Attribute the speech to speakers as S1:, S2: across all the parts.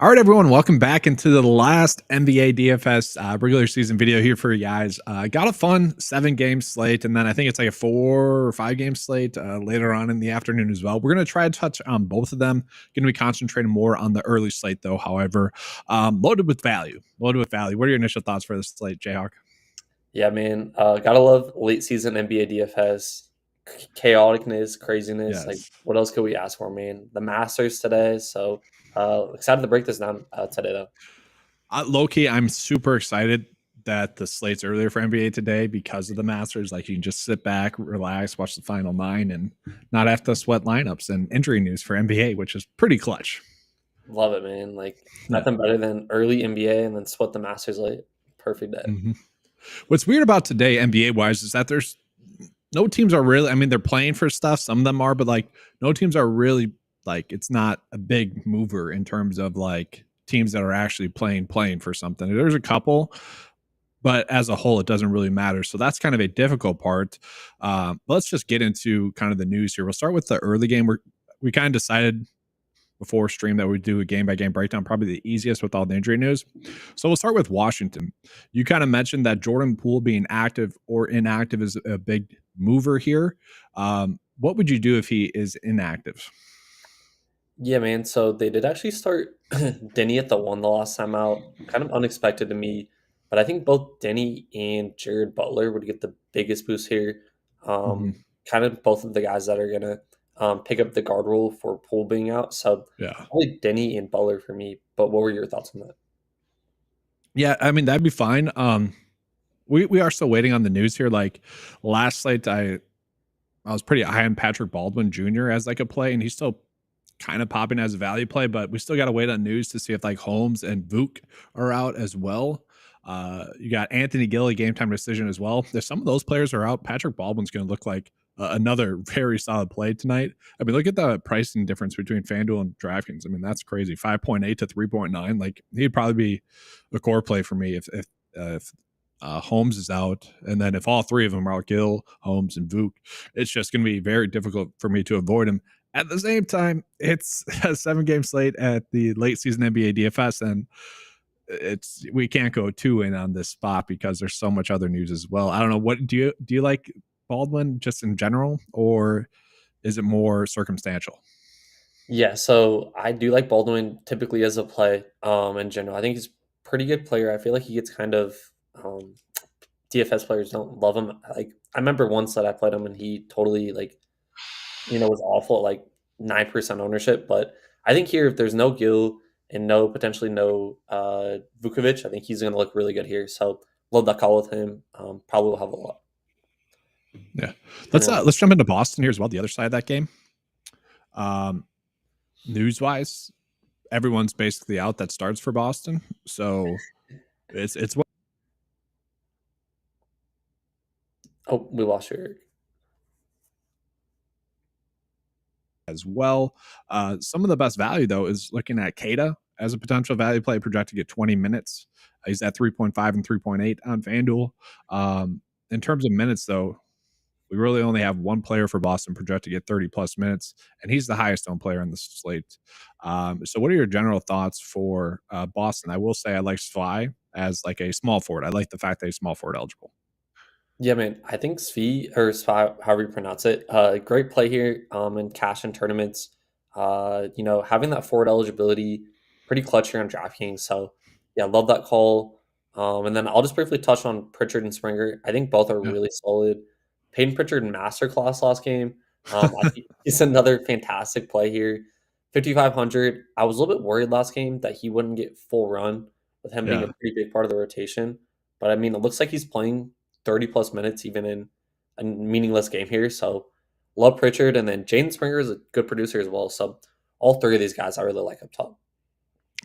S1: All right, everyone, welcome back into the last NBA DFS regular season video here for you guys. Got a fun 7-game slate, and then I think it's like a 4 or 5 game slate later on in the afternoon as well. We're going to try to touch on both of them. Going to be concentrating more on the early slate, though, however. Loaded with value. What are your initial thoughts for this slate, Jayhawk?
S2: Yeah, man. Gotta love late season NBA DFS. Chaoticness, craziness.
S1: Yes.
S2: Like, what else could we ask for, man? The Masters today, so excited to break this down today, though.
S1: Low-key, I'm super excited that the slate's earlier for NBA today because of the Masters. Like, you can just sit back, relax, watch the final 9, and not have to sweat lineups and injury news for NBA, which is pretty clutch.
S2: Love it, man. Like, nothing better than early NBA and then split the Masters late. Perfect day.
S1: Mm-hmm. What's weird about today, NBA-wise, is that there's no teams are really, I mean, they're playing for stuff. Some of them are, but like no teams are really like, it's not a big mover in terms of like teams that are actually playing for something. There's a couple, but as a whole, it doesn't really matter. So that's kind of a difficult part. Let's just get into kind of the news here. We'll start with the early game. We kind of decided before stream that we do a game-by-game breakdown, probably the easiest with all the injury news. So we'll start with Washington. You kind of mentioned that Jordan Poole being active or inactive is a big mover here. What would you do if he is inactive?
S2: Yeah, man. So they did actually start Denny at the 1 the last time out. Kind of unexpected to me, but I think both Denny and Jared Butler would get the biggest boost here. Kind of both of the guys that are gonna pick up the guard role for Poole being out. So
S1: yeah,
S2: probably Denny and Butler for me. But what were your thoughts on that?
S1: Yeah, I mean, that'd be fine. We are still waiting on the news here. Like last slate, I was pretty high on Patrick Baldwin Jr. as like a play, and he's still kind of popping as a value play, but we still got to wait on news to see if like Holmes and Vuk are out as well. You got Anthony Gilly game time decision as well. There's some of those players are out. Patrick Baldwin's going to look like another very solid play tonight. I mean, look at the pricing difference between FanDuel and DraftKings. I mean, that's crazy. 5.8 to 3.9. Like he'd probably be a core play for me if Holmes is out, and then if all three of them are out, Gill, Holmes, and Vuk, it's just going to be very difficult for me to avoid him. At the same time, it's a 7-game slate at the late season NBA DFS, and we can't go too in on this spot because there's so much other news as well. I don't know, what do you like Baldwin just in general, or is it more circumstantial?
S2: Yeah, so I do like Baldwin typically as a play in general. I think he's a pretty good player. I feel like he gets kind of DFS players don't love him. Like I remember once that I played him and he totally was awful at like 9% ownership. But I think here if there's no Gill and potentially no Vukovic, I think he's gonna look really good here. So love that call with him. Probably will have a lot.
S1: Yeah. Let's jump into Boston here as well, the other side of that game. News wise, everyone's basically out that starts for Boston. So it's what.
S2: Oh, we lost you, Eric.
S1: As well. Some of the best value, though, is looking at Keita as a potential value play, projected to get 20 minutes. He's at 3.5 and 3.8 on FanDuel. In terms of minutes, though, we really only have one player for Boston projected to get 30 plus minutes, and he's the highest owned player in the slate. So what are your general thoughts for Boston? I will say I like Svi as like a small forward. I like the fact that he's small forward eligible.
S2: Yeah, man. I think Svi, however you pronounce it, great play here in cash and tournaments. Having that forward eligibility, pretty clutch here on DraftKings. So, yeah, love that call. And then I'll just briefly touch on Pritchard and Springer. I think both are
S1: Yeah.
S2: really solid. Peyton Pritchard masterclass last game. I think it's another fantastic play here. 5,500. I was a little bit worried last game that he wouldn't get full run with him being a
S1: Yeah.
S2: pretty big part of the rotation. But I mean, it looks like he's playing 30 plus minutes even in a meaningless game here. So love Pritchard, and then Jaden Springer is a good producer as well. So all three of these guys I really like up top.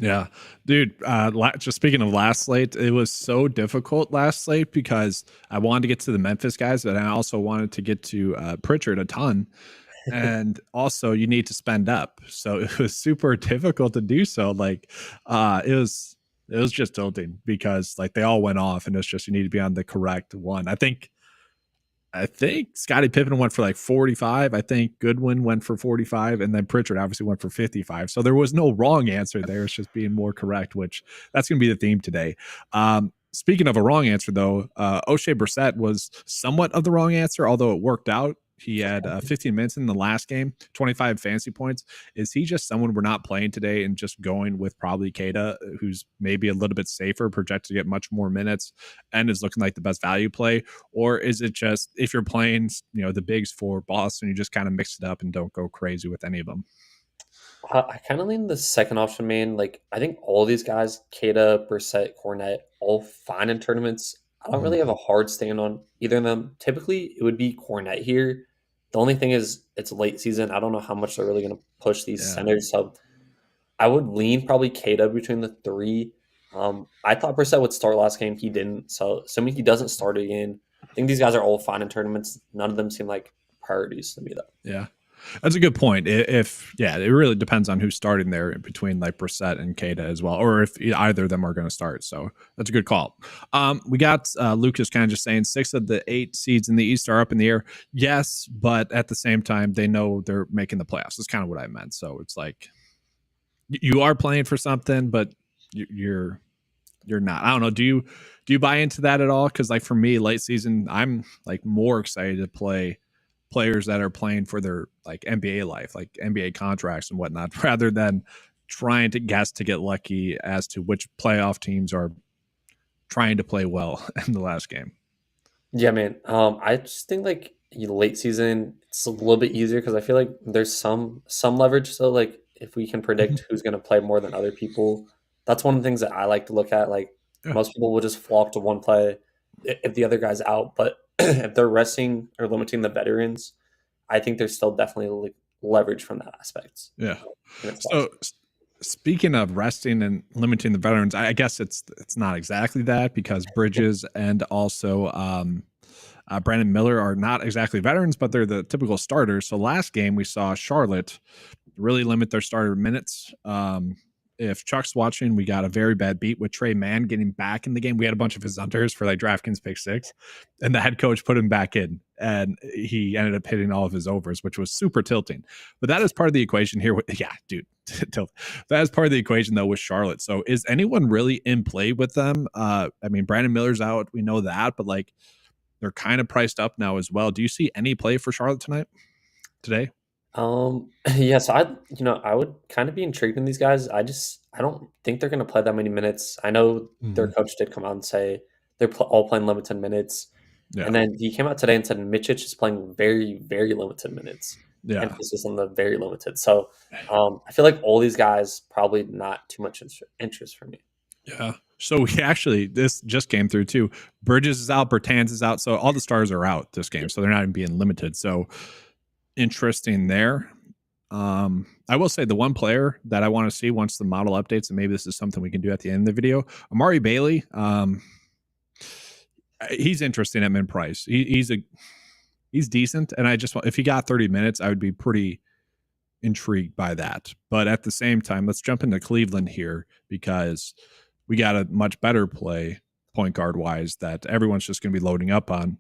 S1: Yeah, dude. Just speaking of last slate, it was so difficult last slate because I wanted to get to the Memphis guys, but I also wanted to get to Pritchard a ton, and also you need to spend up, so it was super difficult to do so. Like, it was just tilting because like they all went off, and it's just you need to be on the correct one. I think Scottie Pippen went for like 45. I think Goodwin went for 45, and then Pritchard obviously went for 55. So there was no wrong answer there. It's just being more correct, which that's going to be the theme today. Speaking of a wrong answer, though, O'Shea Brissett was somewhat of the wrong answer, although it worked out. He had 15 minutes in the last game, 25 fantasy points. Is he just someone we're not playing today and just going with probably Keita, who's maybe a little bit safer, projected to get much more minutes and is looking like the best value play? Or is it just if you're playing, the bigs for Boston, you just kind of mix it up and don't go crazy with any of them?
S2: I kind of lean the second option, man. Like I think all these guys, Kata, Brissett, Cornette, all fine in tournaments. I don't
S1: Mhm.
S2: really have a hard stand on either of them. Typically, it would be Cornette here. The only thing is, it's late season. I don't know how much they're really going to push these
S1: Yeah.
S2: centers. So I would lean probably Kata between the three. I thought Brissett would start last game. He didn't. So assuming he doesn't start again, I think these guys are all fine in tournaments. None of them seem like priorities to me, though.
S1: Yeah. That's a good point. It really depends on who's starting there between like Brissett and Keita as well, or if either of them are going to start. So that's a good call. We got Lucas kind of just saying 6 of the 8 seeds in the East are up in the air. Yes, but at the same time, they know they're making the playoffs. That's kind of what I meant. So it's like you are playing for something, but you're not. I don't know. Do you buy into that at all? Because like for me, late season, I'm like more excited to play players that are playing for their like NBA life, like NBA contracts and whatnot, rather than trying to guess to get lucky as to which playoff teams are trying to play well in the last game.
S2: Yeah, man. I just think like late season, it's a little bit easier because I feel like there's some leverage. So like if we can
S1: Mhm.
S2: predict who's going to play more than other people, that's one of the things that I like to look at. Like
S1: Yeah.
S2: most people will just flock to one play if the other guy's out, but if they're resting or limiting the veterans, I think there's still definitely like leverage from that aspect.
S1: Yeah.
S2: And it's
S1: So speaking of resting and limiting the veterans, I guess it's not exactly that because Bridges and also Brandon Miller are not exactly veterans, but they're the typical starters. So last game we saw Charlotte really limit their starter minutes. If Chuck's watching, we got a very bad beat with Trey Mann getting back in the game. We had a bunch of his hunters for like DraftKings pick 6, and the head coach put him back in, and he ended up hitting all of his overs, which was super tilting. But that is part of the equation here. Yeah, dude, tilt. That is part of the equation though with Charlotte. So is anyone really in play with them? I mean, Brandon Miller's out. We know that, but like they're kind of priced up now as well. Do you see any play for Charlotte today?
S2: yes, I would kind of be intrigued in these guys. I don't think they're going to play that many minutes. I know their
S1: Mhm.
S2: coach did come out and say they're all playing limited minutes,
S1: Yeah.
S2: and then he came out today and said Mitchich is playing very, very limited minutes.
S1: Yeah.
S2: Emphasis on the very limited. So, I feel like all these guys probably not too much interest for me.
S1: Yeah. So we actually this just came through too. Bridges is out, Bertans is out, so all the stars are out this game, so they're not even being limited. So interesting there. I will say the one player that I want to see once the model updates, and maybe this is something we can do at the end of the video, Amari Bailey. He's interesting at min price. He's decent, and I just want if he got 30 minutes, I would be pretty intrigued by that. But at the same time, let's jump into Cleveland here because we got a much better play point guard wise that everyone's just going to be loading up on.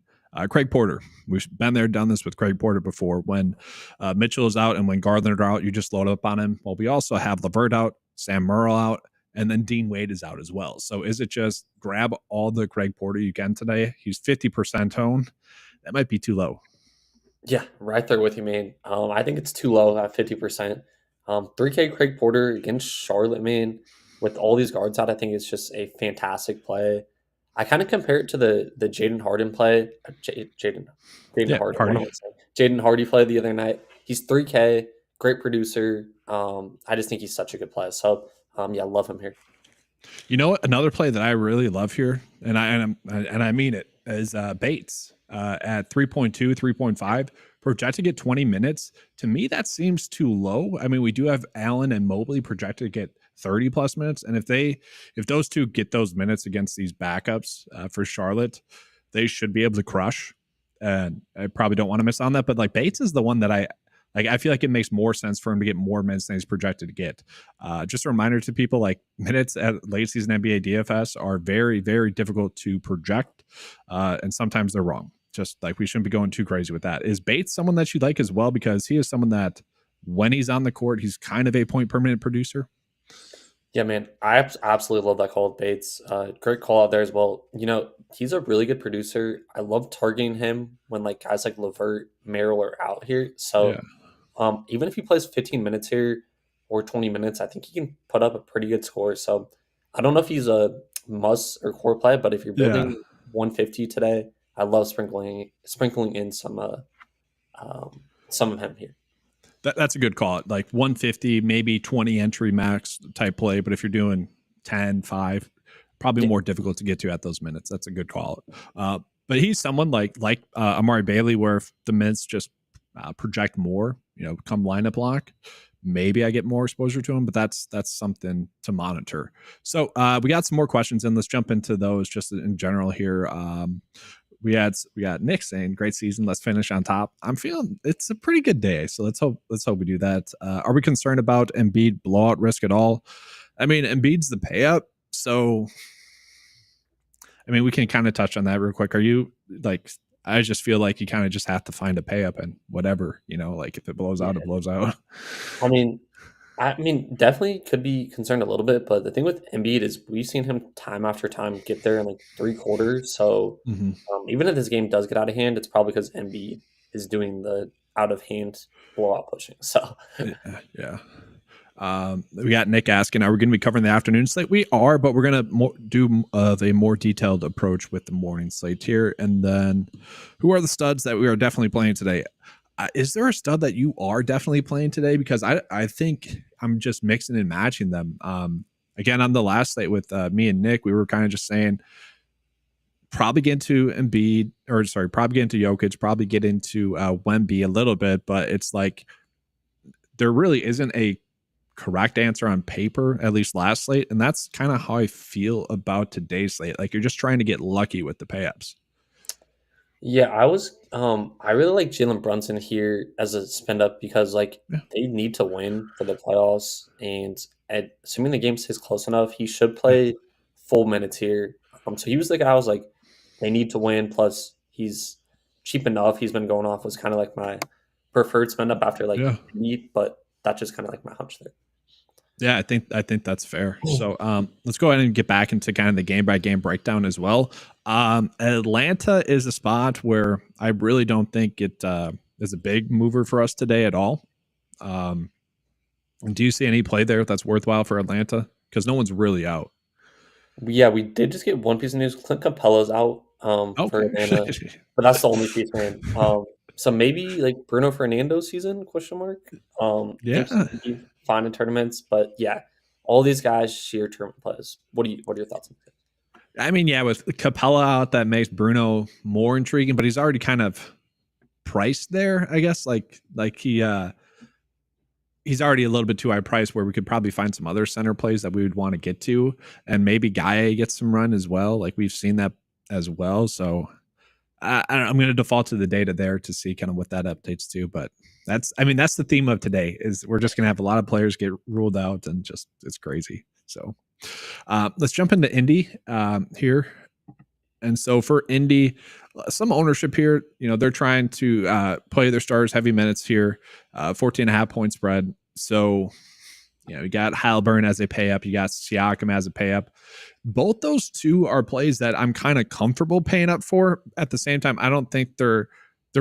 S1: Craig Porter. We've been there, done this with Craig Porter before. When Mitchell is out and when Gardner are out, you just load up on him. Well, we also have LeVert out, Sam Merrill out, and then Dean Wade is out as well. So is it just grab all the Craig Porter you can today? He's 50% owned. That might be too low.
S2: Yeah, right there with you, man. I think it's too low at 50%. 3K Craig Porter against Charlotte, man. With all these guards out, I think it's just a fantastic play. I kind of compare it to the Jaden Harden play. Jaden Harden. What am I saying? Jaden Hardy play the other night. He's 3K, great producer. I just think he's such a good play. So yeah, I love him here.
S1: You know what? Another play that I really love here, and I mean it, is Bates at 3.2, 3.5, projected to get 20 minutes. To me, that seems too low. I mean, we do have Allen and Mobley projected to get 30 plus minutes, and if those two get those minutes against these backups for Charlotte, they should be able to crush. And I probably don't want to miss on that, but like Bates is the one that I feel like it makes more sense for him to get more minutes than he's projected to get. Just a reminder to people, like minutes at late season NBA DFS are very, very difficult to project, and sometimes they're wrong. Just like we shouldn't be going too crazy with that. Is Bates someone that you like as well? Because he is someone that when he's on the court, he's kind of a point per minute producer.
S2: Yeah, man, I absolutely love that call with Bates. Great call out there as well. You know, he's a really good producer. I love targeting him when like guys like LeVert, Merrill are out here. So
S1: Yeah.
S2: even if he plays 15 minutes here or 20 minutes, I think he can put up a pretty good score. So I don't know if he's a must or core play, but if you're building 150 today, I love sprinkling in some of him here.
S1: That's a good call. Like 150, maybe 20 entry max type play. But if you're doing 10, 5, probably more difficult to get to at those minutes. That's a good call. But he's someone like Amari Bailey, where if the minutes just project more, come lineup lock, maybe I get more exposure to him, but that's something to monitor. So we got some more questions in. Let's jump into those just in general here. We got Nick saying, "Great season. Let's finish on top." I'm feeling it's a pretty good day, so let's hope we do that. Are we concerned about Embiid blowout risk at all? I mean, Embiid's the pay up, so I mean we can kind of touch on that real quick. Are you like? I just feel like you kind of just have to find a pay up and whatever, like if it blows out, it blows out.
S2: I mean, definitely could be concerned a little bit, but the thing with Embiid is we've seen him time after time get there in like 3 quarters. So even if this game does get out of hand, it's probably because Embiid is doing the out of hand blowout pushing. So
S1: yeah. We got Nick asking, are we going to be covering the afternoon slate? We are, but we're going to do a more detailed approach with the morning slate here. And then who are the studs that we are definitely playing today? Is there a stud that you are definitely playing today? Because I think I'm just mixing and matching them. Again, on the last slate with me and Nick, we were kind of just saying probably get into Embiid, probably get into Jokic, probably get into Wemby a little bit, but it's like there really isn't a correct answer on paper, at least last slate, and that's kind of how I feel about today's slate. Like you're just trying to get lucky with the payups.
S2: Yeah, I really like Jalen Brunson here as a spend up because they need to win for the playoffs, and assuming the game stays close enough, he should play full minutes here. So he was the guy I was like, they need to win. Plus, he's cheap enough. He's been going off was kind of like my preferred spend up after Heat, but that's just kind of like my hunch there.
S1: Yeah, I think that's fair. So let's go ahead and get back into kind of the game by game breakdown as well. Atlanta is a spot where I really don't think it is a big mover for us today at all. Do you see any play there that's worthwhile for Atlanta? Because no one's really out.
S2: Yeah, we did just get one piece of news. Clint Capella's out for Atlanta, but that's the only piece, man. So maybe like Bruno Fernando season ?
S1: Yeah,
S2: fine in tournaments, but yeah, all these guys sheer tournament plays. What are your thoughts on that?
S1: I mean, yeah, with Capella out, that makes Bruno more intriguing, but he's already kind of priced there, I guess. Like he's already a little bit too high priced where we could probably find some other center plays that we would want to get to, and maybe Gaia gets some run as well. Like we've seen that as well. So I'm going to default to the data there to see kind of what that updates to, but that's the theme of today is we're just going to have a lot of players get ruled out and just, it's crazy. So let's jump into Indy here. And so for Indy, some ownership here, they're trying to play their stars heavy minutes here, 14.5 point spread. So, you got Halliburton as a pay up, you got Siakam as a pay up. Both those two are plays that I'm kind of comfortable paying up for. At the same time, I don't think they're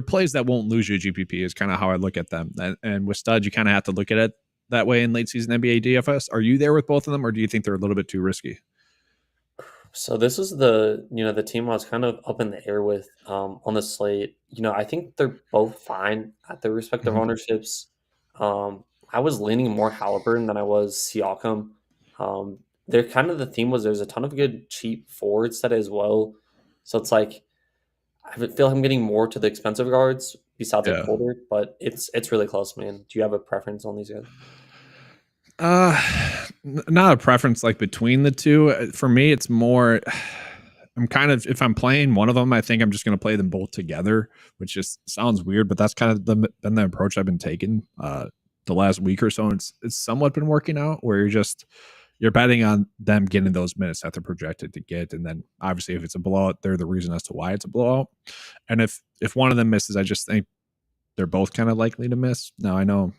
S1: plays that won't lose you GPP is kind of how I look at them. And with studs, you kind of have to look at it that way in late season NBA DFS. Are you there with both of them, or do you think they're a little bit too risky?
S2: So this is the team I was kind of up in the air with on the slate. I think they're both fine at their respective
S1: Mhm.
S2: ownerships. I was leaning more Halliburton than I was Siakam. They're kind of the theme was there's a ton of good cheap forwards set as well. So it's like I feel like I'm getting more to the expensive guards besides like
S1: Yeah.
S2: Porter, but it's really close, man. Do you have a preference on these guys?
S1: Uh, Not a preference like between the two. For me, it's more. I'm kind of if I'm playing one of them, I think I'm just going to play them both together, which just sounds weird, but that's kind of been the approach I've been taking the last week or so. And it's somewhat been working out where you're betting on them getting those minutes that they're projected to get, and then obviously if it's a blowout, they're the reason as to why it's a blowout. And if one of them misses, I just think they're both kind of likely to miss. Now I know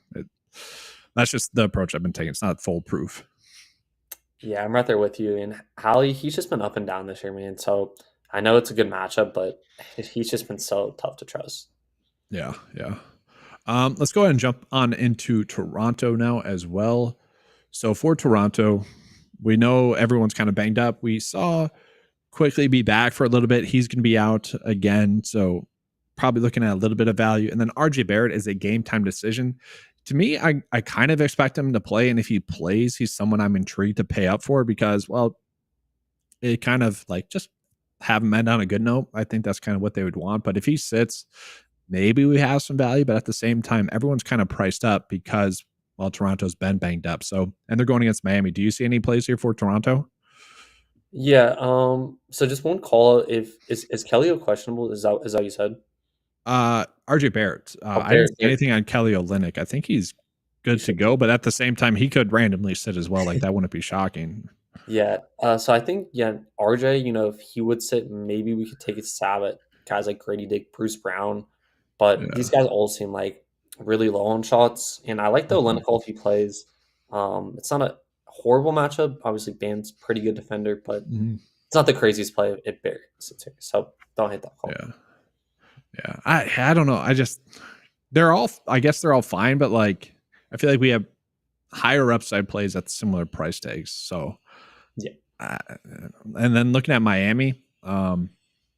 S1: that's just the approach I've been taking. It's not foolproof.
S2: Yeah, I'm right there with you. And Hallie, he's just been up and down this year, man. So I know it's a good matchup, but he's just been so tough to trust.
S1: Yeah, yeah. Let's go ahead and jump on into Toronto now as well. So for Toronto, we know everyone's kind of banged up. We saw quickly be back for a little bit. He's going to be out again. So probably looking at a little bit of value. And then RJ Barrett is a game time decision. To me, I kind of expect him to play. And if he plays, he's someone I'm intrigued to pay up for because, well, it kind of like just have him end on a good note. I think that's kind of what they would want. But if he sits, maybe we have some value. But at the same time, everyone's kind of priced up because, well, Toronto's been banged up. So, and they're going against Miami. Do you see any plays here for Toronto?
S2: Yeah. So just one call. If is Kelly questionable? Is that you said?
S1: RJ Barrett.
S2: Oh,
S1: I didn't
S2: Barrett.
S1: see anything on Kelly Olynyk. I think he's
S2: You
S1: good to
S2: should.
S1: go, but at the same time, he could randomly sit as well. Like that wouldn't be shocking.
S2: Yeah. So I think RJ. If he would sit, maybe we could take a stab at guys like Grady Dick, Bruce Brown, but these
S1: Yeah.
S2: guys all seem like really low on shots, and I like the
S1: Mhm.
S2: Olinick if he plays. It's not a horrible matchup. Obviously, Bam's pretty good defender, but
S1: Mhm.
S2: it's not the craziest play if Barrett sits here. So don't hit that call.
S1: Yeah. Yeah. I don't know. I guess they're all fine, but like I feel like we have higher upside plays at similar price tags. So
S2: Yeah.
S1: uh, and then looking at Miami,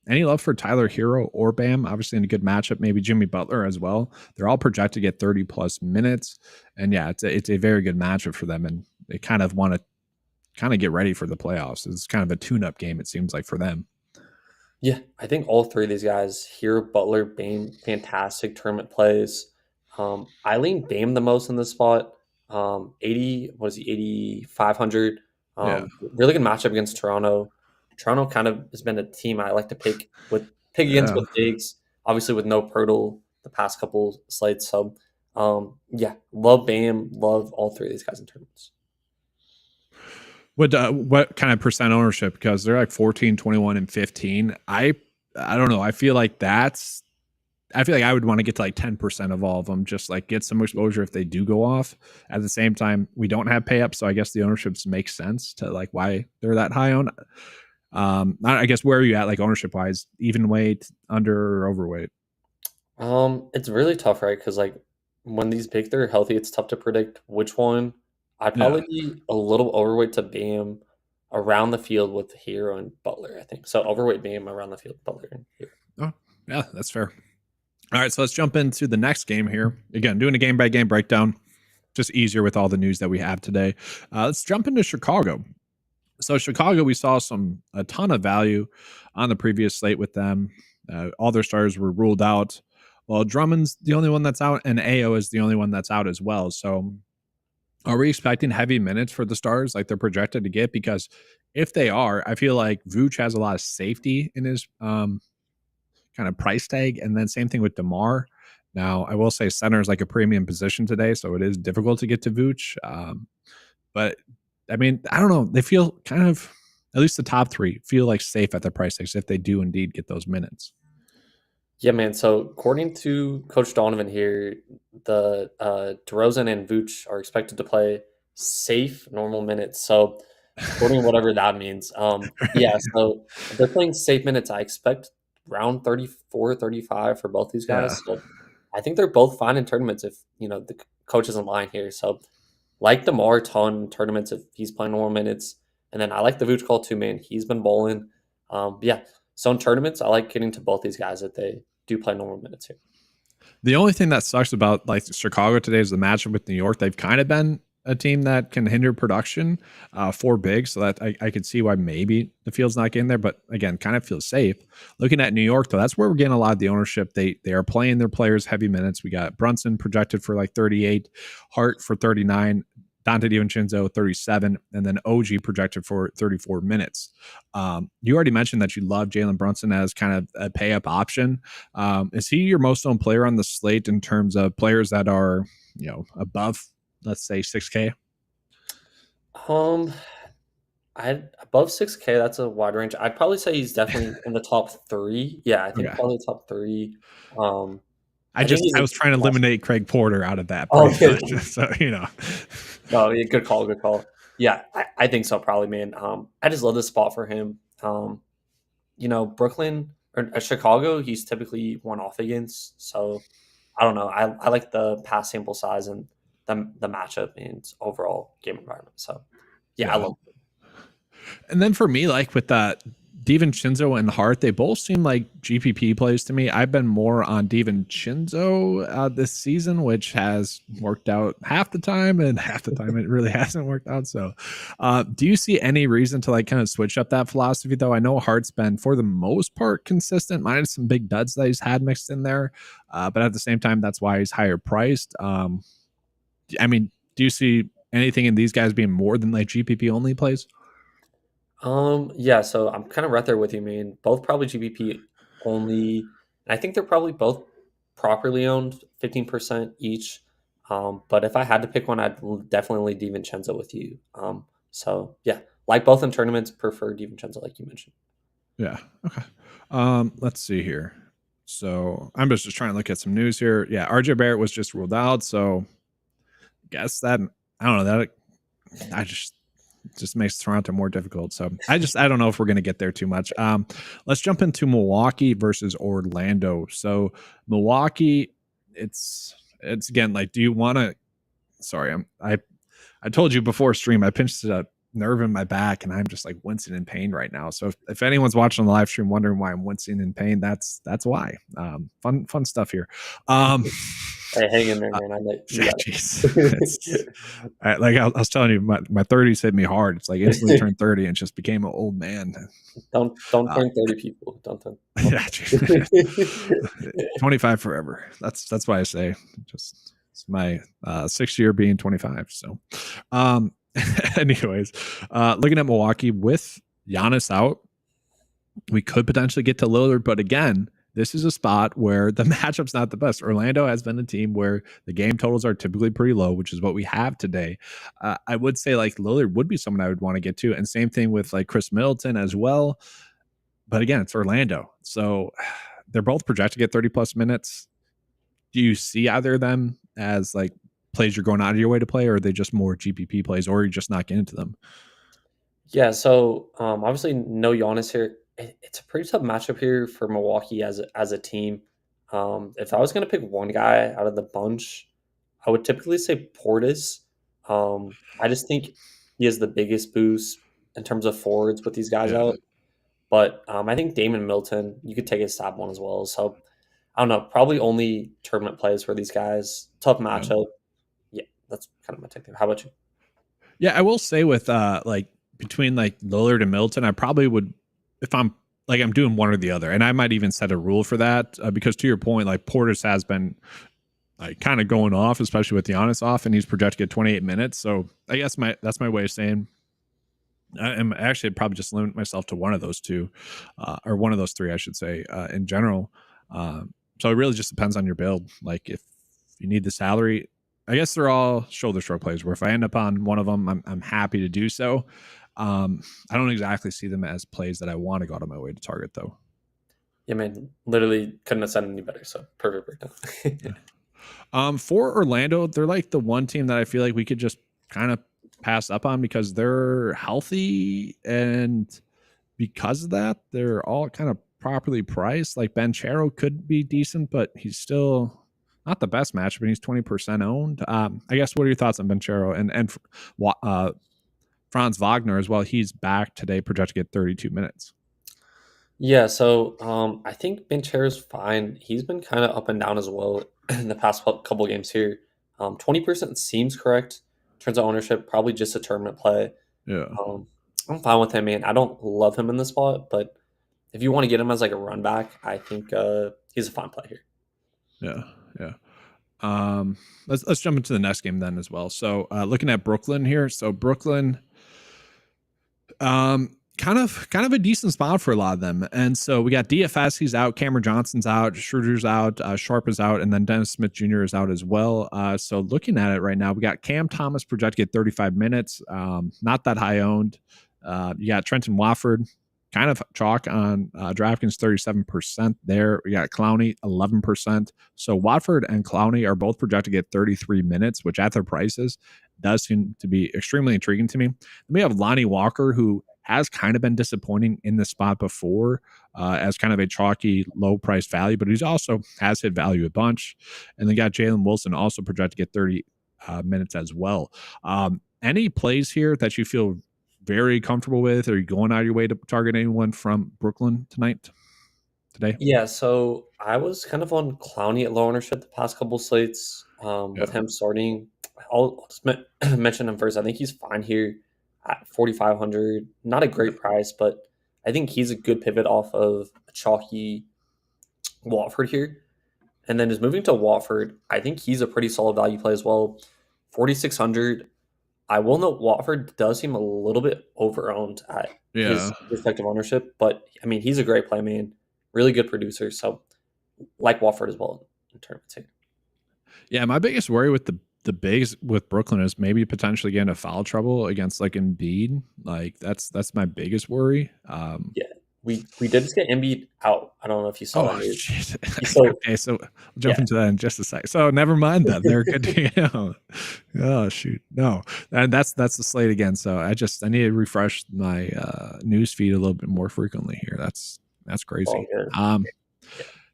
S1: any love for Tyler Hero or Bam? Obviously in a good matchup, maybe Jimmy Butler as well. They're all projected to get 30 plus minutes. And yeah, it's a very good matchup for them. And they kind of want to kind of get ready for the playoffs. It's kind of a tune-up game, it seems like, for them.
S2: Yeah, I think all three of these guys here, Butler, Bame, fantastic tournament plays. I lean Bame the most in this spot. 80, what is he, 8,500.
S1: Yeah.
S2: Really good matchup against Toronto. Toronto kind of has been a team I like to pick against
S1: Yeah.
S2: with bigs, obviously with no Pirtle the past couple slates. So yeah, love Bame, love all three of these guys in tournaments.
S1: What kind of percent ownership? Because they're like 14, 21, and 15. I don't know. I feel like I would want to get to like 10% of all of them, just like get some exposure if they do go off. At the same time, we don't have pay up, so I guess the ownerships make sense to like why they're that high on. I guess where are you at like ownership wise? Even weight, under or overweight?
S2: It's really tough, right? Because like when these pigs are healthy, it's tough to predict which one. I'd
S1: Yeah.
S2: probably be a little overweight to Bam around the field with Hero and Butler, I think. So overweight Bam around the field, Butler and Hero.
S1: Oh, yeah, that's fair. All right, so let's jump into the next game here. Again, doing a game by game breakdown, just easier with all the news that we have today. Let's jump into Chicago. So Chicago, we saw a ton of value on the previous slate with them. All their stars were ruled out. Well, Drummond's the only one that's out, and AO is the only one that's out as well. So, are we expecting heavy minutes for the stars like they're projected to get? Because if they are, I feel like Vooch has a lot of safety in his kind of price tag, and then same thing with DeMar. Now, I will say center is like a premium position today, so it is difficult to get to Vooch. But I mean, I don't know. They feel kind of at least the top three feel like safe at their price tags if they do indeed get those minutes.
S2: Yeah, man. So according to Coach Donovan here, the DeRozan and Vooch are expected to play safe normal minutes. So according to whatever that means, yeah. So if they're playing safe minutes, I expect around 34, 35 for both these
S1: Yeah.
S2: guys. So I think they're both fine in tournaments if the coach isn't lying here. So like DeMar a ton in tournaments if he's playing normal minutes, and then I like the Vooch call too, man. He's been bowling. Yeah. So in tournaments, I like getting to both these guys if they do play normal minutes here.
S1: The only thing that sucks about like Chicago today is the matchup with New York. They've kind of been a team that can hinder production for big, so that I could see why maybe the field's not getting there. But again, kind of feels safe. Looking at New York, though, that's where we're getting a lot of the ownership. They are playing their players heavy minutes. We got Brunson projected for like 38, Hart for 39. Dante DiVincenzo 37, and then OG projected for 34 minutes. You already mentioned that you love Jalen Brunson as kind of a pay up option. Is he your most owned player on the slate in terms of players that are above, let's say 6K?
S2: I above 6K, that's a wide range. I'd probably say he's definitely in the top three. Yeah, I think
S1: Okay.
S2: probably top three.
S1: I was trying to eliminate Craig Porter out of that
S2: Oh,
S1: pretty
S2: okay.
S1: much. So
S2: No, yeah, good call, good call. Yeah, I think so, probably, man. I just love this spot for him. Brooklyn or Chicago, he's typically one off against. So I don't know. I like the pass sample size and the matchup and overall game environment. So yeah, I
S1: yeah.
S2: love it.
S1: And then for me, like with that DiVincenzo and Hart, they both seem like GPP plays to me. I've been more on DiVincenzo this season, which has worked out half the time, and half the time it really hasn't worked out. So, do you see any reason to like kind of switch up that philosophy? Though I know Hart's been for the most part consistent, minus some big duds that he's had mixed in there, but at the same time, that's why he's higher priced. I mean, do you see anything in these guys being more than like GPP only plays?
S2: Yeah, so I'm kind of right there with you, man. Both probably GBP only. And I think they're probably both properly owned, 15% each. But if I had to pick one, definitely leave DiVincenzo with you. So yeah, like both in tournaments, prefer DiVincenzo, like you mentioned.
S1: Yeah. Okay. Let's see here. So I'm just trying to look at some news here. Yeah, RJ Barrett was just ruled out. So guess that I don't know that I just makes Toronto more difficult. So I don't know if we're gonna get there too much. Let's jump into Milwaukee versus Orlando. So Milwaukee, it's again like, do you want to? Sorry, I told you before stream I pinched a nerve in my back and I'm just like wincing in pain right now. So if anyone's watching the live stream wondering why I'm wincing in pain, that's why. Fun stuff here.
S2: Hey, hang in there, man. I know you got
S1: it. Like I was telling you, my 30s hit me hard. It's like instantly turned 30 and just became an old man.
S2: Don't turn 30, people. Don't turn.
S1: Yeah, 25 forever. That's why I say just it's my 6th year being 25. So, anyways, looking at Milwaukee with Giannis out, we could potentially get to Lillard, but again, this is a spot where the matchup's not the best. Orlando has been a team where the game totals are typically pretty low, which is what we have today. I would say like Lillard would be someone I would want to get to, and same thing with like Chris Middleton as well. But again, it's Orlando, so they're both projected to get 30 plus minutes. Do you see either of them as like plays you're going out of your way to play, or are they just more GPP plays, or are you just not getting into them?
S2: Yeah, so obviously no Giannis here. It's a pretty tough matchup here for Milwaukee as a team. If I was going to pick one guy out of the bunch, I would typically say Portis. I just think he has the biggest boost in terms of forwards with these guys
S1: Yeah.
S2: out. But I think Damon Milton, you could take a stab one as well. So I don't know, probably only tournament plays for these guys. Tough
S1: Yeah.
S2: matchup. Yeah, that's kind of my take there. How about you?
S1: Yeah, I will say with like between like Lillard and Milton, I probably would, if I'm like I'm doing one or the other, and I might even set a rule for that because to your point, like Portis has been like kind of going off, especially with Giannis off, and he's projected to get 28 minutes. So I guess that's my way of saying I'm actually probably just limit myself to one of those two, or one of those three, I should say, in general. So it really just depends on your build. Like if you need the salary, I guess they're all shoulder stroke plays. Where if I end up on one of them, I'm happy to do so. I don't exactly see them as plays that I want to go out of my way to target, though.
S2: Yeah, man, literally couldn't have said any better. So perfect breakdown.
S1: Yeah. For Orlando, they're like the one team that I feel like we could just kind of pass up on because they're healthy, and because of that, they're all kind of properly priced. Like Banchero could be decent, but he's still not the best match, but he's 20% owned. I guess, what are your thoughts on Banchero and Franz Wagner as well? He's back today, projected to get 32 minutes.
S2: Yeah, so I think Banchero's fine. He's been kind of up and down as well in the past couple games here. 20% seems correct. Turns out ownership, probably just a tournament play.
S1: Yeah.
S2: I'm fine with him, man. I don't love him in the spot, but if you want to get him as like a run back, I think he's a fine play here.
S1: Yeah. Yeah. Let's jump into the next game then as well. So looking at Brooklyn here. So Brooklyn, kind of a decent spot for a lot of them. And so we got DFS, he's out, Cameron Johnson's out, Schroeder's out, Sharp is out, and then Dennis Smith Jr. is out as well. So looking at it right now, we got Cam Thomas projected to get 35 minutes, not that high owned. You got Trenton Wofford, kind of chalk on DraftKings, 37% there. We got Clowney, 11%. So Watford and Clowney are both projected to get 33 minutes, which at their prices does seem to be extremely intriguing to me. Then we have Lonnie Walker, who has kind of been disappointing in the spot before as kind of a chalky, low-priced value, but he's also has hit value a bunch. And then got Jalen Wilson also projected to get 30 minutes as well. Any plays here that you feel very comfortable with? Are you going out of your way to target anyone from Brooklyn today?
S2: Yeah, so I was kind of on Clowney at low ownership the past couple slates with him starting. I'll just mention him first. I think he's fine here at 4,500. Not a great price, but I think he's a good pivot off of a chalky Watford here. And then just moving to Watford, I think he's a pretty solid value play as well. 4,600. I will note Watford does seem a little bit over-owned at his respective ownership, but I mean, he's a great play, man. Really good producer. So, like Watford as well in tournaments here.
S1: Yeah, my biggest worry with the bigs with Brooklyn is maybe potentially getting into foul trouble against like Embiid. Like that's my biggest worry.
S2: Yeah, we did just get Embiid out. I don't know if you saw that.
S1: Shit. Okay, so we'll jump into that in just a sec. So never mind that. They're good to Oh shoot, no, and that's the slate again. So I need to refresh my news feed a little bit more frequently here. That's crazy. And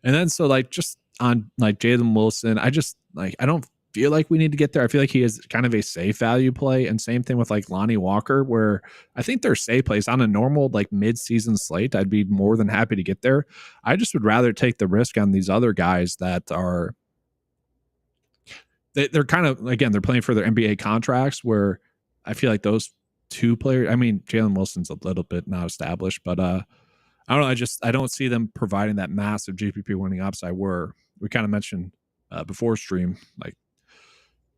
S1: then so like just on like Jalen Wilson, I don't feel like we need to get there. I feel like he is kind of a safe value play, and same thing with like Lonnie Walker, where I think they're safe plays on a normal like mid-season slate. I'd be more than happy to get there. I just would rather take the risk on these other guys that are they're kind of, again, they're playing for their NBA contracts, where I feel like those two players. I mean, Jalen Wilson's a little bit not established, but I don't know. I don't see them providing that massive GPP winning upside where we kind of mentioned before stream, like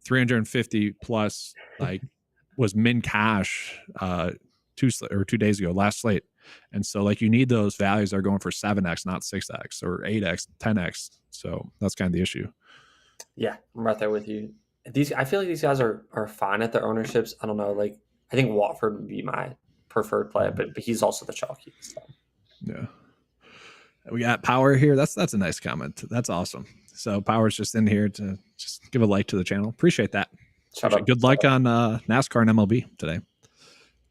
S1: 350 plus like was min cash 2 days ago, last slate. And so like you need those values that are going for 7x, not 6x or 8x, 10x. So that's kind of the issue.
S2: Yeah, I'm right there with you. I feel like these guys are fine at their ownerships. I don't know. Like I think Watford would be my preferred play, but he's also the chalky. So.
S1: Yeah. We got Power here. That's a nice comment. That's awesome. So Power's just in here to just give a like to the channel. Appreciate that. Good luck on NASCAR and MLB today.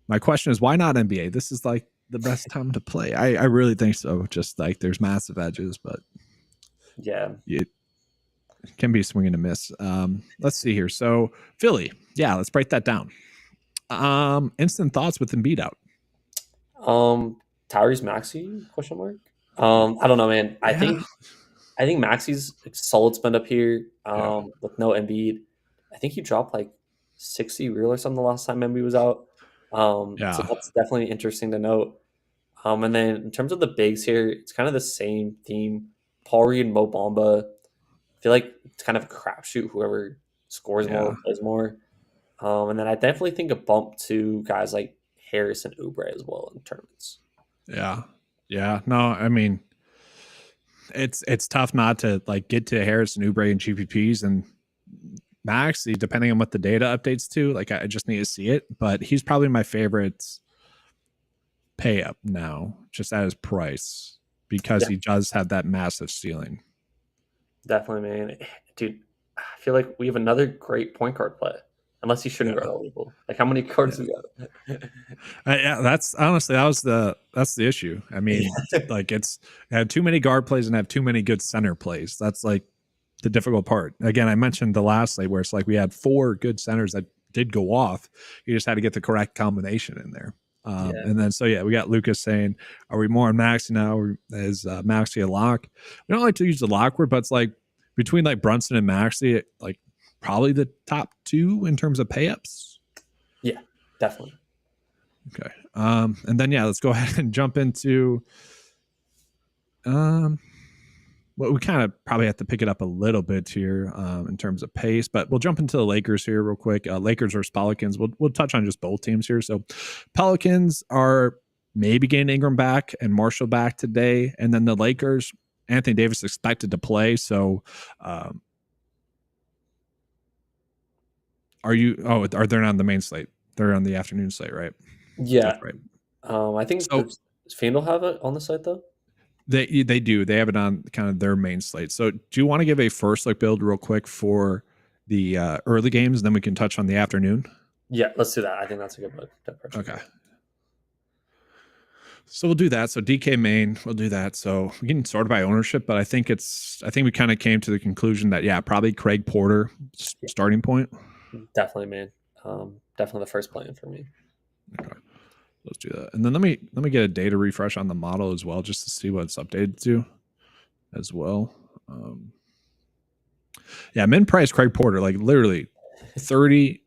S1: My question is, why not NBA? This is like the best time to play. I really think so. Just like there's massive edges, but
S2: yeah,
S1: it can be swing and a miss. Let's see here. So Philly, yeah, let's break that down. Instant thoughts with Embiid out.
S2: Tyrese Maxey? Question mark. I don't know, man. I think Maxey's solid spend up here. With no Embiid. I think he dropped like 60 real or something the last time Embiid was out. So that's definitely interesting to note. And then in terms of the bigs here, it's kind of the same theme. Paul Reed and Mo Bamba. I feel like it's kind of a crapshoot. Whoever scores more plays more. And then I definitely think a bump to guys like Harris and Oubre as well in tournaments.
S1: Yeah. No, I mean, it's tough not to like get to Harris and Oubre and GPPs and Maxey, depending on what the data updates to. Like I just need to see it, but he's probably my favorite pay up now, just at his price, because he does have that massive ceiling.
S2: Definitely, man. Dude, I feel like we have another great point guard play. Unless he shouldn't guard all people. Like, how many cards we got?
S1: Yeah, that's honestly that's the issue. I mean, like it's had too many guard plays and have too many good center plays. That's like the difficult part. Again, I mentioned the last slate where it's like we had 4 good centers that did go off. You just had to get the correct combination in there. And then we got Lucas saying, "Are we more on Maxi now? Or is Maxi a lock?" We don't like to use the lock word, but it's like between like Brunson and Maxi, like probably the top 2 in terms of pay-ups.
S2: Yeah, definitely.
S1: Okay. And then let's go ahead and jump into well, we kind of probably have to pick it up a little bit here in terms of pace, but we'll jump into the Lakers here real quick. Lakers versus Pelicans. We'll touch on just both teams here. So Pelicans are maybe getting Ingram back and Marshall back today, and then the Lakers, Anthony Davis expected to play. So are you? Oh, are they not on the main slate? They're on the afternoon slate, right?
S2: Yeah.
S1: That's right.
S2: I think does FanDuel have it on the site though?
S1: They do. They have it on kind of their main slate. So do you want to give a first look build real quick for the early games, and then we can touch on the afternoon?
S2: Yeah, let's do that. I think that's a good look.
S1: Okay. So we'll do that. So DK main, we'll do that. So we can sort by ownership, but I think we kind of came to the conclusion that probably Craig Porter starting point.
S2: Definitely, man. Definitely the first plan for me.
S1: Okay. Let's do that. And then let me get a data refresh on the model as well, just to see what it's updated to as well. Min price Craig Porter, like literally 30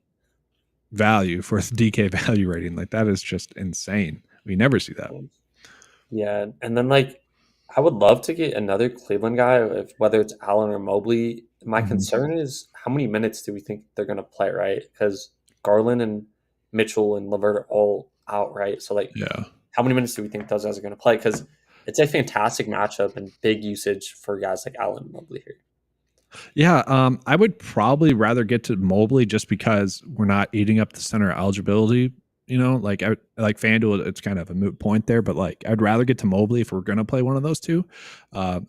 S1: value for DK value rating. Like that is just insane. We never see that.
S2: Yeah. And then like I would love to get another Cleveland guy, whether it's Allen or Mobley. My concern is how many minutes do we think they're going to play, right? Because Garland and Mitchell and LeVert are all out, right? So like, how many minutes do we think those guys are going to play? Because it's a fantastic matchup and big usage for guys like Allen and Mobley here.
S1: Yeah, I would probably rather get to Mobley just because we're not eating up the center eligibility. You know, like I like FanDuel, it's kind of a moot point there, but like I'd rather get to Mobley if we're going to play one of those two,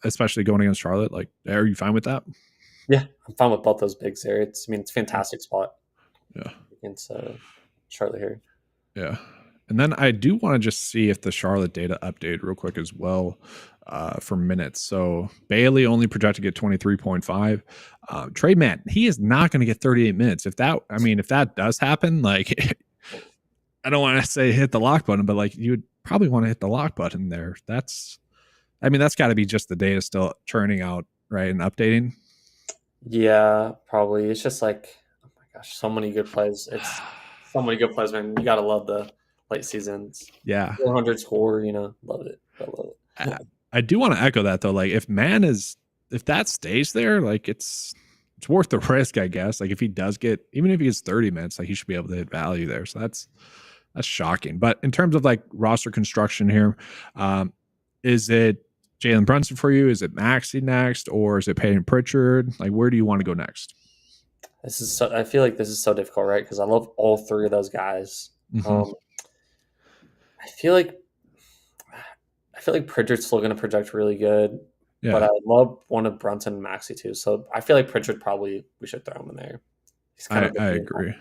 S1: especially going against Charlotte. Like, are you fine with that?
S2: Yeah, I'm fine with both those bigs there. It's a fantastic spot.
S1: Yeah,
S2: against Charlotte here.
S1: Yeah. And then I do want to just see if the Charlotte data updated real quick as well for minutes. So Bailey only projected to get 23.5. Trey Mann, he is not going to get 38 minutes. If that does happen, like I don't want to say hit the lock button, but like you would probably want to hit the lock button there. That's got to be just the data still churning out, right, and updating.
S2: Yeah, probably. It's just like, oh my gosh, so many good plays. It's so many good plays, man. You got to love the late seasons.
S1: Yeah.
S2: 400 score, love it. I love it.
S1: I do want to echo that though. Like if that stays there, like it's worth the risk, I guess. Like if he does even if he gets 30 minutes, like he should be able to hit value there. So that's shocking. But in terms of like roster construction here, is it Jalen Brunson for you? Is it Maxey next, or is it Peyton Pritchard? Like where do you want to go next?
S2: I feel like this is so difficult, right? Because I love all three of those guys.
S1: Mm-hmm.
S2: I feel like Pritchard's still going to project really good, but I love one of Brunson and Maxey too. So I feel like Pritchard we should throw him in there.
S1: I agree.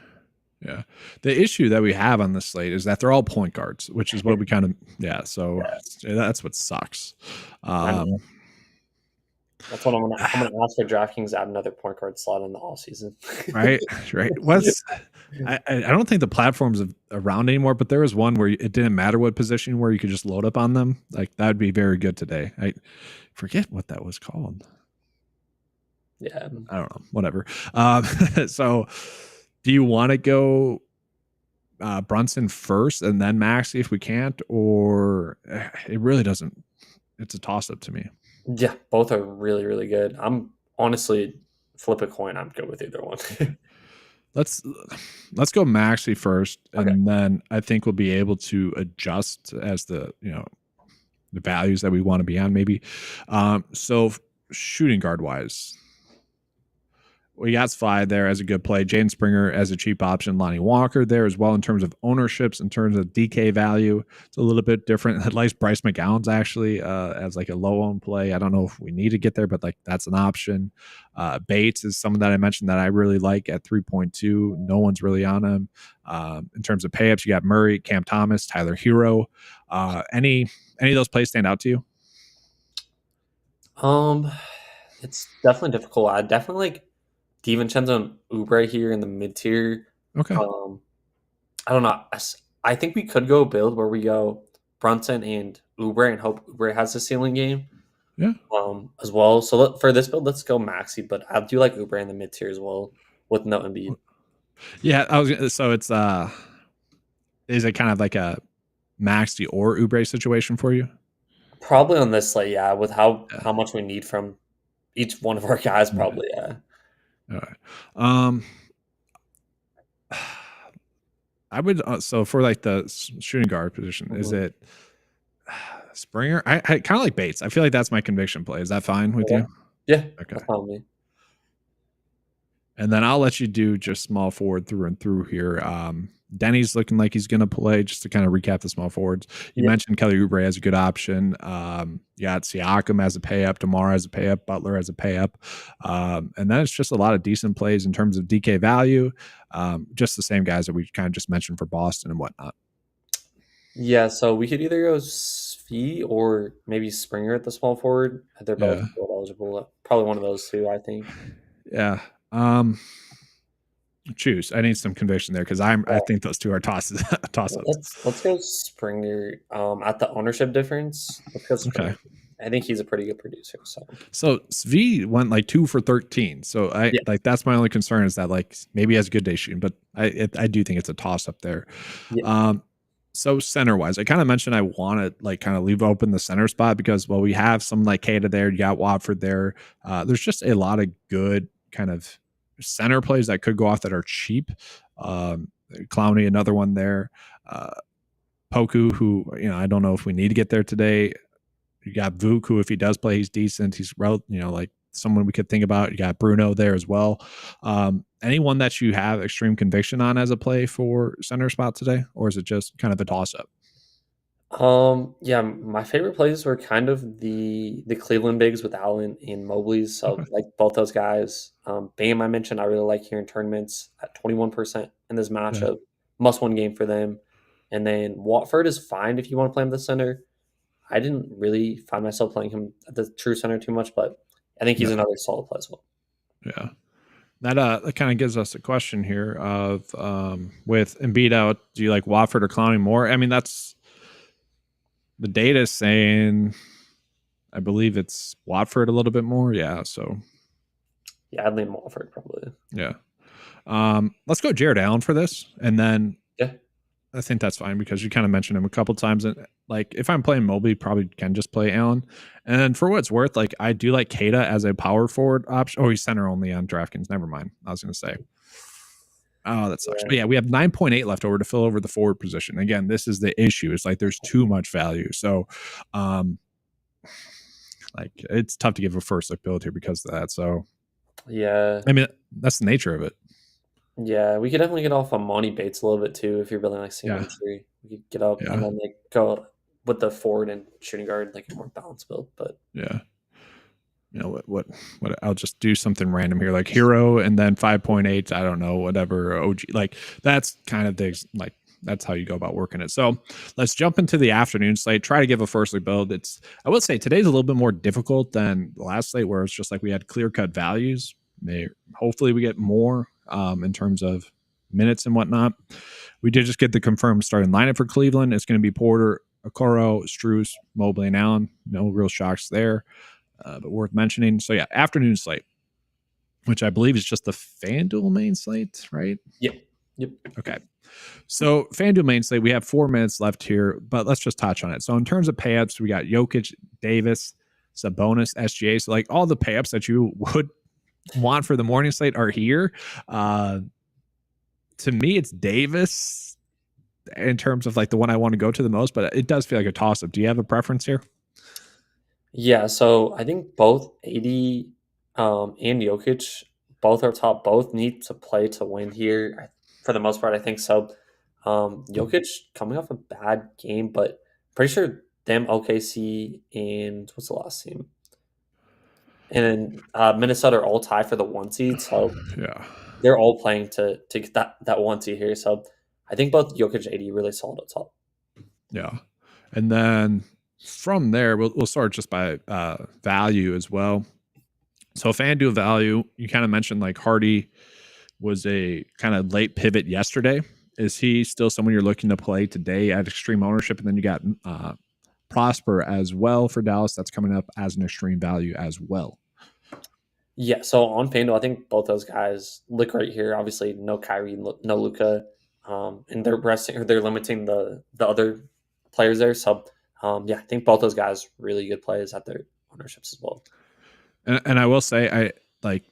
S1: Yeah. The issue that we have on this slate is that they're all point guards, which is what we kind of that's what sucks.
S2: That's what I'm gonna ask for DraftKings to add another point guard slot in the all season.
S1: Right. I don't think the platform's around anymore, but there was one where it didn't matter what position where you could just load up on them. Like that would be very good today. I forget what that was called.
S2: Yeah.
S1: I don't know. Whatever. So do you want to go Brunson first and then Maxey if we can't, or it really doesn't? It's a toss up to me.
S2: Yeah, both are really, really good. I'm honestly flip a coin. I'm good with either one.
S1: Let's go Maxey first, and then I think we'll be able to adjust as the values that we want to be on maybe. So shooting guard wise, We got Svi there as a good play. Jaden Springer as a cheap option. Lonnie Walker there as well in terms of ownerships, in terms of DK value. It's a little bit different. At least Bryce McGowan's actually as like a low owned play. I don't know if we need to get there, but like that's an option. Bates is someone that I mentioned that I really like at 3.2. No one's really on him. In terms of payups, you got Murray, Cam Thomas, Tyler Hero. Any of those plays stand out to you?
S2: It's definitely difficult. I definitely like DiVincenzo and Oubre here in the mid tier.
S1: Okay.
S2: I don't know. I think we could go a build where we go Brunson and Oubre and hope Oubre has a ceiling game.
S1: Yeah.
S2: As well. So for this build, let's go Maxi, but I do like Oubre in the mid tier as well with no Embiid.
S1: Yeah, so it's is it kind of like a Maxi or Oubre situation for you?
S2: Probably on this slate, yeah, with how much we need from each one of our guys, probably, yeah.
S1: All right. I would so for like the shooting guard position, is it Springer? I kind of like Bates. I feel like that's my conviction play. Is that fine with you?
S2: Yeah.
S1: Okay.
S2: That's fine with me.
S1: And then I'll let you do just small forward through and through here. Denny's looking like he's going to play, just to kind of recap the small forwards. You mentioned Kelly Oubre as a good option. You got Siakam as a pay up, DeMar as a pay up, Butler as a pay up. And then it's just a lot of decent plays in terms of DK value. Just the same guys that we kind of just mentioned for Boston and whatnot.
S2: Yeah, so we could either go Svi or maybe Springer at the small forward. They're both eligible. Probably one of those two, I think.
S1: Yeah. Choose. I need some conviction there because I think those two are tosses.
S2: Let's go Springer. At the ownership difference, let's go Springer. Okay. I think he's a pretty good producer. So
S1: Svi went like 2 for 13. So like that's my only concern is that like maybe he has a good day shooting, but I do think it's a toss up there. Yeah. So center wise, I kind of mentioned I want to like kind of leave open the center spot because we have some like Keita there, you got Watford there. There's just a lot of good kind of center plays that could go off that are cheap. Clowney, another one there. Poku, who I don't know if we need to get there today. You got Vuk, who if he does play, he's decent. He's like someone we could think about. You got Bruno there as well. Anyone that you have extreme conviction on as a play for center spot today, or is it just kind of a toss up?
S2: Yeah, my favorite plays were kind of the Cleveland bigs with Allen and Mobley. So like both those guys. Bam, I mentioned I really like here in tournaments at 21% in this matchup. Must win game for them. And then Watford is fine if you want to play him the center. I didn't really find myself playing him at the true center too much, but I think he's another solid play as well.
S1: Yeah. That kind of gives us a question here of with Embiid out, do you like Watford or Clowney more? I mean, that's the data is saying, I believe it's Watford a little bit more. Yeah. So
S2: yeah, I'd lean Watford probably.
S1: Yeah. Let's go Jared Allen for this. And then I think that's fine because you kind of mentioned him a couple times. And like, if I'm playing Mobley, probably can just play Allen. And for what it's worth, like I do like Keita as a power forward option. Oh, he's center only on DraftKings. Never mind. I was going to say, oh, that sucks. But yeah, we have 9.8 left over to fill over the forward position. Again, this is the issue. It's like there's too much value. So, like it's tough to give a first look build here because of that. So,
S2: yeah,
S1: I mean that's the nature of it.
S2: Yeah, we could definitely get off on Monty Bates a little bit too if you're building like single tree. We could get up and then like go with the forward and shooting guard like a more balanced build. But
S1: what I'll just do something random here like Hero and then 5.8. I don't know, whatever OG. Like that's kind of the like that's how you go about working it. So let's jump into the afternoon slate. Try to give a first look build. I would say today's a little bit more difficult than the last slate where it's just like we had clear cut values. Hopefully we get more in terms of minutes and whatnot. We did just get the confirmed starting lineup for Cleveland. It's going to be Porter, Okoro, Strus, Mobley, and Allen. No real shocks there, but worth mentioning. So yeah, afternoon slate, which I believe is just the FanDuel main slate, right?
S2: Yep.
S1: Okay. So FanDuel main slate, we have 4 minutes left here, but let's just touch on it. So in terms of payups, we got Jokic, Davis, Sabonis, SGA. So like all the payups that you would want for the morning slate are here. To me, it's Davis in terms of like the one I want to go to the most, but it does feel like a toss up. Do you have a preference here?
S2: Yeah, so I think both AD and Jokic both are top. Both need to play to win here. For the most part, I think so. Jokic coming off a bad game, but pretty sure them, OKC, and what's the last team? And Minnesota are all tied for the 1 seed. So
S1: Yeah.
S2: they're all playing to get that 1 seed here. So I think both Jokic and AD really solid up top.
S1: Yeah. And then from there, we'll start just by value as well. So FanDuel value, you kind of mentioned like Hardy was a kind of late pivot yesterday. Is he still someone you're looking to play today at extreme ownership? And then you got Prosper as well for Dallas. That's coming up as an extreme value as well.
S2: Yeah, so on FanDuel, I think both those guys look right here. Obviously, no Kyrie, no Luca, and they're resting or they're limiting the other players there. So, yeah, I think both those guys really good plays at their ownerships as well.
S1: And I will say, I like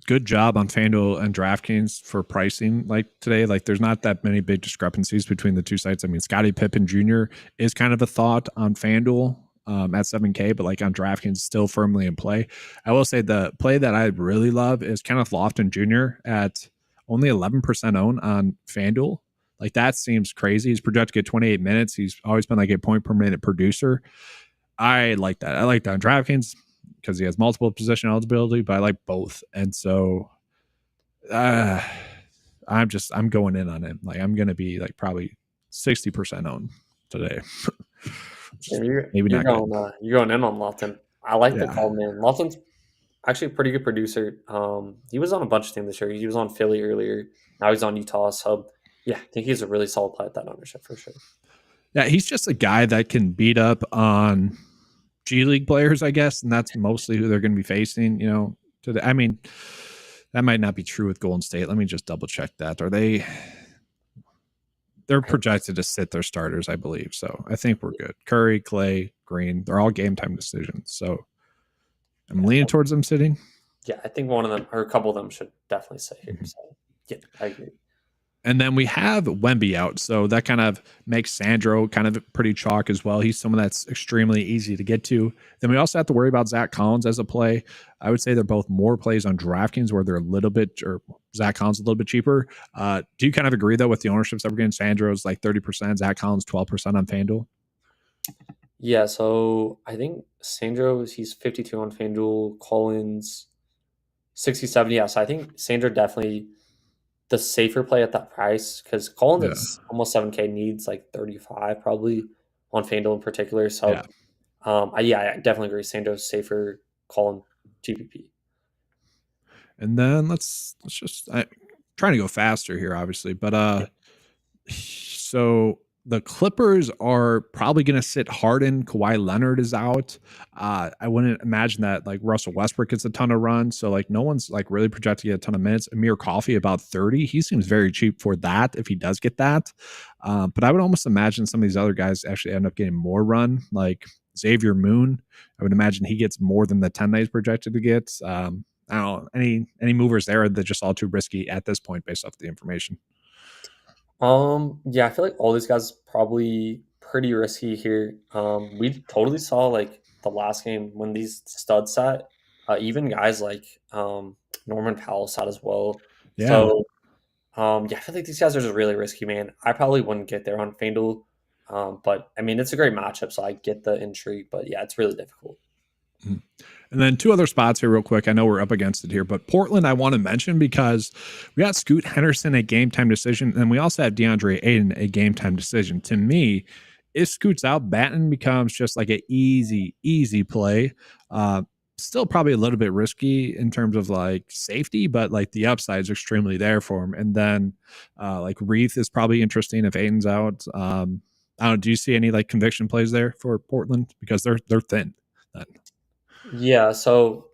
S1: good job on FanDuel and DraftKings for pricing like today. Like there's not that many big discrepancies between the two sites. I mean, Scottie Pippen Jr. is kind of a thought on FanDuel at 7K, but like on DraftKings, still firmly in play. I will say the play that I really love is Kenneth Lofton Jr. at only 11% owned on FanDuel. Like that seems crazy. He's projected to get 28 minutes. He's always been like a point per minute producer. I like that. I like that on DraftKings because he has multiple position eligibility, but I like both. And so I'm going in on him. Like I'm going to be like probably 60% owned today.
S2: You're going in on Lofton. I like the call, man. Lofton's actually a pretty good producer. He was on a bunch of teams this year. He was on Philly earlier. Now he's on Utah. So yeah, I think he's a really solid play at that ownership for sure.
S1: Yeah, he's just a guy that can beat up on G League players, I guess, and that's mostly who they're going to be facing. You know, today. I mean, that might not be true with Golden State. Let me just double check that. Are they? They're projected to sit their starters, I believe. So I think we're good. Curry, Clay, Green, they're all game time decisions. So I'm leaning towards them sitting.
S2: Yeah, I think one of them or a couple of them should definitely sit here. So yeah, I agree.
S1: And then we have Wemby out. So that kind of makes Sandro kind of pretty chalk as well. He's someone that's extremely easy to get to. Then we also have to worry about Zach Collins as a play. I would say they're both more plays on DraftKings where they're a little bit, or Zach Collins a little bit cheaper. Do you kind of agree, though, with the ownerships that we're getting? Sandro's like 30%, Zach Collins 12% on FanDuel?
S2: Yeah, so I think Sandro, he's 52 on FanDuel. Collins, 67. Yeah, so I think Sandro definitely the safer play at that price because Collins is almost 7K, needs like 35 probably on FanDuel in particular. So, I definitely agree. Sandro's safer, Collins GPP.
S1: And then let's just trying to go faster here, obviously, but so the Clippers are probably going to sit Harden. Kawhi Leonard is out. I wouldn't imagine that like Russell Westbrook gets a ton of runs. So like no one's like really projected to get a ton of minutes. Amir Coffey about 30. He seems very cheap for that if he does get that. But I would almost imagine some of these other guys actually end up getting more run. Like Xavier Moon, I would imagine he gets more than the 10 that he's projected to get. I don't know, any movers there that just all too risky at this point based off the information.
S2: Yeah, I feel like all these guys probably pretty risky here. We totally saw like the last game when these studs sat, even guys like Norman Powell sat as well.
S1: Yeah.
S2: So yeah, I feel like these guys are just really risky, man. I probably wouldn't get there on FanDuel. But I mean it's a great matchup, so I get the intrigue, but yeah, it's really difficult.
S1: And then two other spots here real quick. I know we're up against it here, but Portland I want to mention because we got Scoot Henderson a game time decision, and we also have DeAndre Ayton a game time decision. To me, if Scoot's out, Batten becomes just like an easy play. Still probably a little bit risky in terms of like safety, but like the upside is extremely there for him. And then like Reith is probably interesting if Ayton's out. I don't know. Do you see any like conviction plays there for Portland because they're thin? Then.
S2: Yeah, so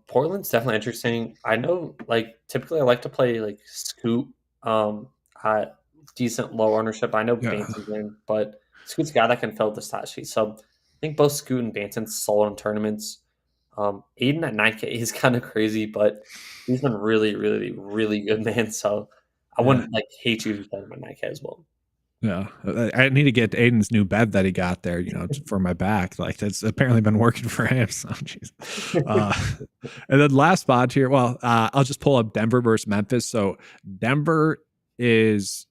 S2: Portland's definitely interesting. I know, like typically, I like to play like Scoot at decent low ownership. I know Banton's in, but Scoot's a guy that can fill the stat sheet. So I think both Scoot and Banton's solid in tournaments. Aiden at 9K is kind of crazy, but he's been really, really, really good, man. So I wouldn't like hate you if you played him at 9K as well.
S1: Yeah, I need to get Aiden's new bed that he got there, for my back. Like that's apparently been working for him. So, jeez. Uh, and then last spot here. Well, I'll just pull up Denver versus Memphis. So Denver is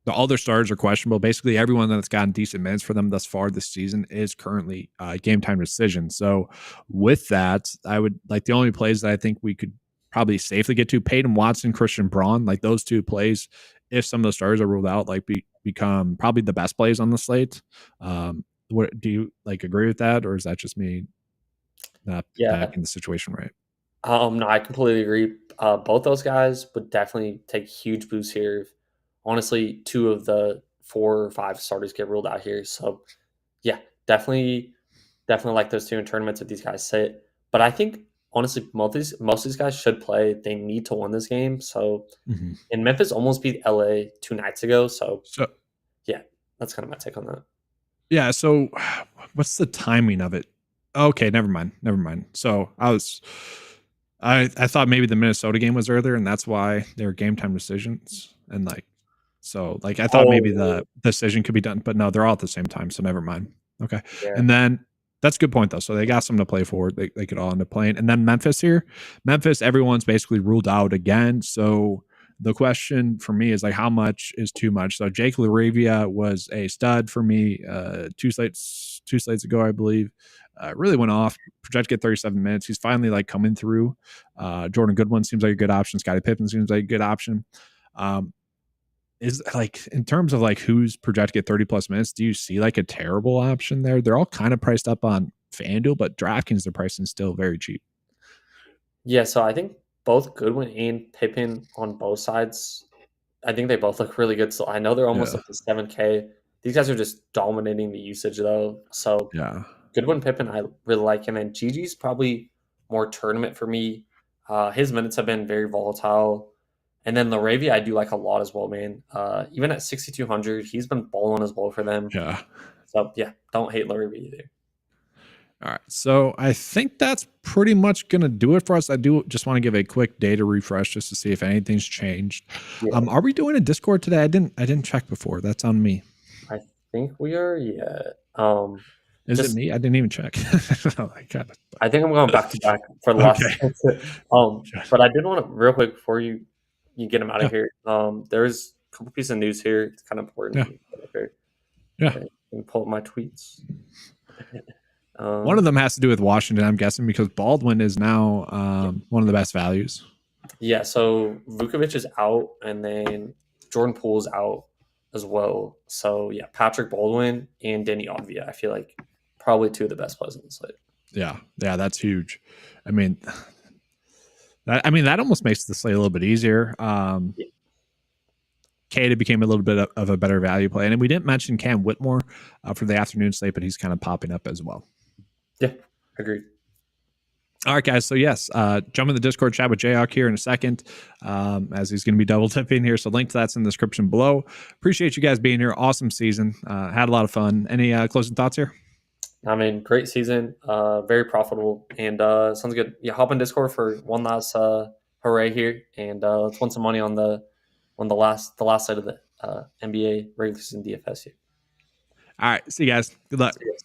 S1: all their starters are questionable. Basically, everyone that's gotten decent minutes for them thus far this season is currently game time decision. So, with that, I would like the only plays that I think we could probably safely get to Peyton Watson, Christian Braun, like those two plays. If some of the starters are ruled out, like become probably the best plays on the slate. What do you like agree with that, or is that just me not
S2: Yeah.
S1: backing the situation right?
S2: No, I completely agree. Both those guys would definitely take huge boosts here. Honestly, two of the 4 or 5 starters get ruled out here. So yeah, definitely like those two in tournaments if these guys sit. But I think honestly, most of these guys should play. They need to win this game. So
S1: Mm-hmm.
S2: and Memphis almost beat LA 2 nights ago. So
S1: So
S2: yeah, that's kind of my take on that.
S1: yeah. So what's the timing of it? Okay, never mind. Never mind. So I thought maybe the Minnesota game was earlier, and that's why they're game time decisions. And like I thought maybe
S2: Oh
S1: the decision could be done, but no, they're all at the same time. So never mind. Okay,
S2: yeah.
S1: and then that's a good point though. So they got something to play for. They could all end up playing, and then Memphis here, Memphis, everyone's basically ruled out again. So the question for me is like, how much is too much? So Jake Laravia was a stud for me two slates ago, I believe. Really went off. Projected to get 37 minutes. He's finally like coming through. Jordan Goodwin seems like a good option. Scottie Pippen seems like a good option. Is like in terms of like who's projected to get 30 plus minutes, do you see like a terrible option there? They're all kind of priced up on FanDuel, but DraftKings, their pricing is still very cheap.
S2: Yeah, so I think both Goodwin and Pippen on both sides, I think they both look really good. So I know they're almost
S1: Yeah.
S2: up to 7K. These guys are just dominating the usage though. So
S1: Yeah.
S2: Goodwin Pippen, I really like him. And Gigi's probably more tournament for me. His minutes have been very volatile. And then Laravia, I do like a lot as well, man. Even at 6,200, he's been balling as well for them.
S1: Yeah.
S2: So yeah, don't hate Laravia either.
S1: All right. So I think that's pretty much going to do it for us. I do just want to give a quick data refresh just to see if anything's changed.
S2: Yeah,
S1: Are we doing a Discord today? I didn't check before. That's on me.
S2: I think we are. Yeah.
S1: Is it
S2: Just
S1: me? I didn't even check. Oh my God.
S2: I think I'm going back to back for the last.
S1: Okay.
S2: But I did want to real quick before you get him out
S1: Yeah.
S2: of here. There's a couple pieces of news here. It's kind of important.
S1: Yeah.
S2: Let me put it up here.
S1: Yeah.
S2: And pull up my tweets.
S1: One of
S2: Um,
S1: them has to do with Washington, I'm guessing, because Baldwin is now one of the best values.
S2: yeah, so Vukovic is out, and then Jordan Poole's out as well. So yeah, Patrick Baldwin and Denny Avdia, I feel like probably two of the best players on the slate.
S1: Yeah. Yeah. That's huge. I mean, that almost makes the slate a little bit easier.
S2: Yeah,
S1: Kata became a little bit of a better value play. And we didn't mention Cam Whitmore for the afternoon slate, but he's kind of popping up as well.
S2: yeah, agreed.
S1: All right, guys. So, yes, jump in the Discord chat with Jayhawk here in a second as he's going to be double tipping here. So, link to that's in the description below. Appreciate you guys being here. Awesome season. Had a lot of fun. Any closing thoughts here?
S2: I mean, great season, very profitable, and sounds good. Yeah, hop in Discord for one last hooray here, and let's win some money on the last side of the NBA regular season DFS here.
S1: All right. See you guys. Good luck.
S2: See you guys.